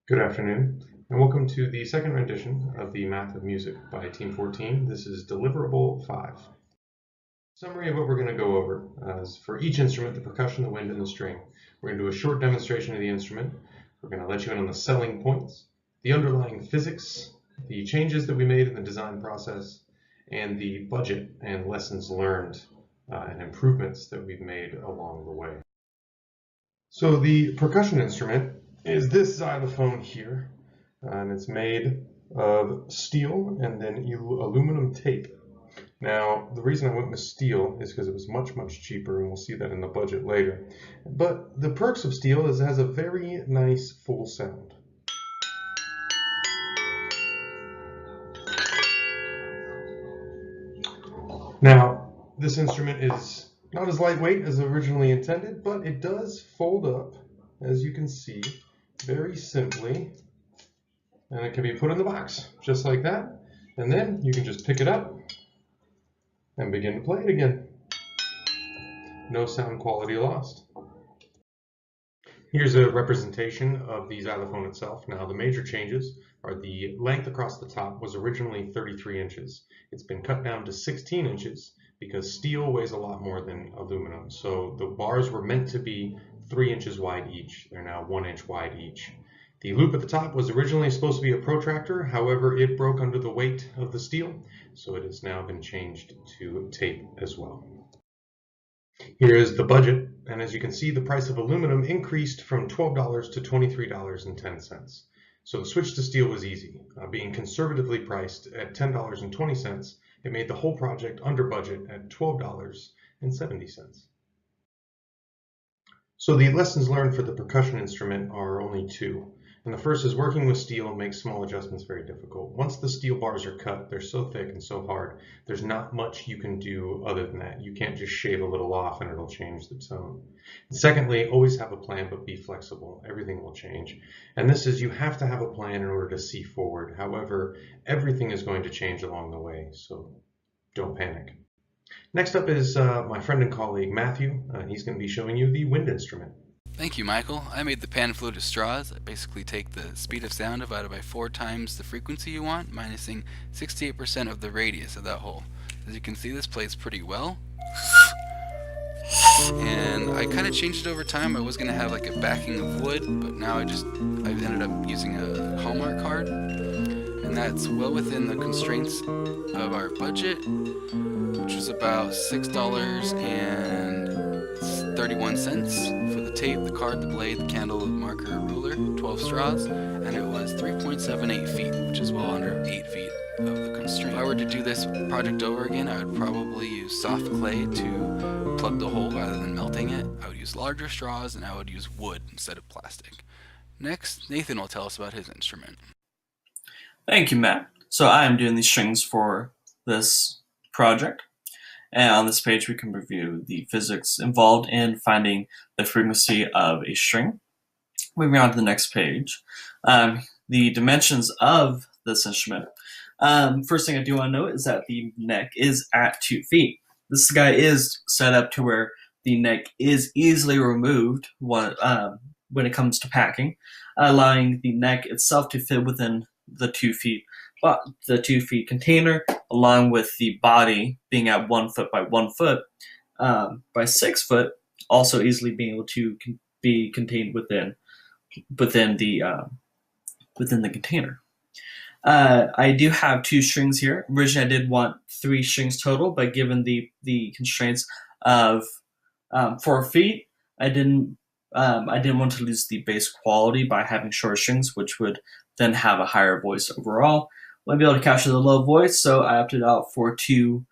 Good afternoon, and welcome to the second rendition of the Math of Music by Team 14. This is Deliverable 5. Summary of what we're going to go over is for each instrument, the percussion, the wind, and the string. We're going to do a short demonstration of the instrument. We're going to let you in on the selling points, the underlying physics, the changes that we made in the design process, and the budget and lessons learned and improvements that we've made along the way. So the percussion instrument is this xylophone here, and it's made of steel and then aluminum tape. Now, the reason I went with steel is because it was much, much cheaper, and we'll see that in the budget later. But the perks of steel is it has a very nice full sound. Now, this instrument is not as lightweight as originally intended, but it does fold up, as you can see, very simply, and it can be put in the box just like that, and then you can just pick it up and begin to play it again. No sound quality lost. Here's a representation of the xylophone itself. Now, the major changes are the length across the top was originally 33 inches. It's been cut down to 16 inches because steel weighs a lot more than aluminum. So the bars were meant to be 3 inches wide each. They're now 1 inch wide each. The loop at the top was originally supposed to be a protractor, however, it broke under the weight of the steel, so it has now been changed to tape as well. Here is the budget, and as you can see, the price of aluminum increased from $12 to $23.10. So the switch to steel was easy. Being conservatively priced at $10.20, it made the whole project under budget at $12.70. So the lessons learned for the percussion instrument are only two. And the first is working with steel makes small adjustments very difficult. Once the steel bars are cut, they're so thick and so hard, there's not much you can do other than that. You can't just shave a little off and it'll change the tone. And secondly, always have a plan, but be flexible. Everything will change. And this is you have to have a plan in order to see forward. However, everything is going to change along the way, so don't panic. Next up is my friend and colleague Matthew. He's going to be showing you the wind instrument. Thank you, Michael. I made the pan-fluted straws. I basically take the speed of sound divided by 4 times the frequency you want, minusing 68% of the radius of that hole. As you can see, this plays pretty well. And I kind of changed it over time. I was going to have like a backing of wood, but now I've ended up using a Hallmark card. And that's well within the constraints of our budget, which was about $6.31 for the tape, the card, the blade, the candle, the marker, ruler, 12 straws, and it was 3.78 feet, which is well under 8 feet of the constraint. If I were to do this project over again, I would probably use soft clay to plug the hole rather than melting it. I would use larger straws, and I would use wood instead of plastic. Next, Nathan will tell us about his instrument. Thank you, Matt. So I am doing the strings for this project. And on this page, we can review the physics involved in finding the frequency of a string. Moving on to the next page, the dimensions of this instrument. First thing I do want to note is that the neck is at 2 feet. This guy is set up to where the neck is easily removed when it comes to packing, allowing the neck itself to fit within the 2 feet, but the 2 feet container, along with the body being at 1 foot by 1 foot by 6 foot, also easily being able to be contained within the container. I do have 2 strings here. Originally, I did want 3 strings total, but given the constraints of 4 feet, I didn't want to lose the bass quality by having short strings, which would then have a higher voice overall. Wouldn't be able to capture the low voice, so I opted out for two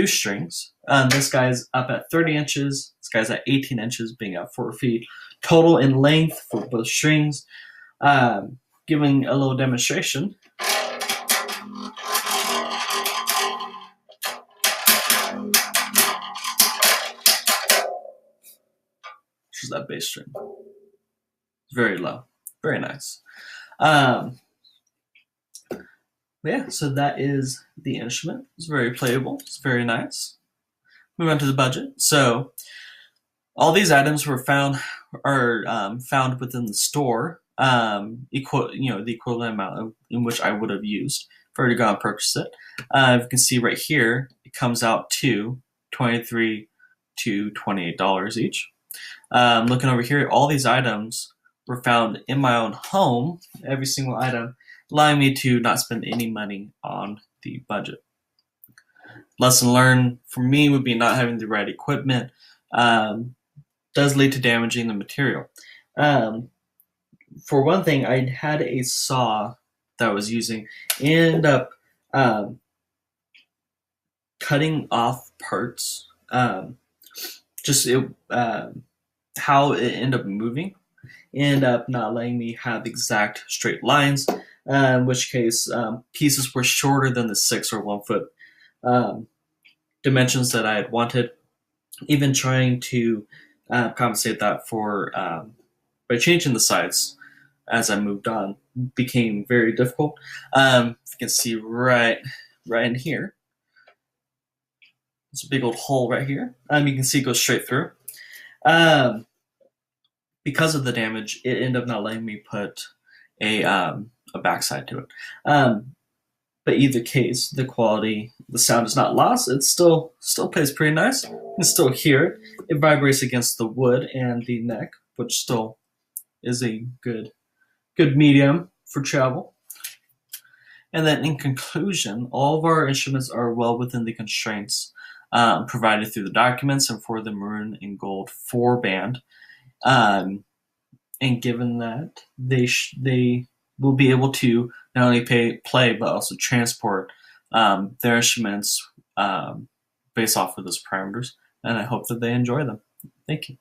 strings. This guy's up at 30 inches. This guy's at 18 inches, being at 4 feet total in length for both strings. Giving a little demonstration. This is that bass string. It's very low, very nice. Yeah, so that is the instrument. It's very playable. It's very nice. Move on to the budget. So all these items were found within the store the equivalent amount in which I would have used if I were to go and purchase it. You can see right here, it comes out to $23 to $28 each. Looking over here, all these items were found in my own home, every single item, allowing me to not spend any money on the budget. Lesson learned for me would be not having the right equipment does lead to damaging the material. For one thing, I had a saw that I was using end up cutting off parts. How it ended up moving ended up not letting me have exact straight lines, in which case pieces were shorter than the 6 or 1 foot dimensions that I had wanted. Even trying to compensate that for by changing the sides as I moved on became very difficult. You can see right in here. It's a big old hole right here. You can see it goes straight through. Because of the damage, it ended up not letting me put a backside to it. But either case, the quality, the sound is not lost. It still plays pretty nice. You can still hear it. It vibrates against the wood and the neck, which still is a good medium for travel. And then in conclusion, all of our instruments are well within the constraints provided through the documents and for the maroon and gold 4 band. And given that they will be able to not only play but also transport their instruments based off of those parameters, and I hope that they enjoy them. Thank you.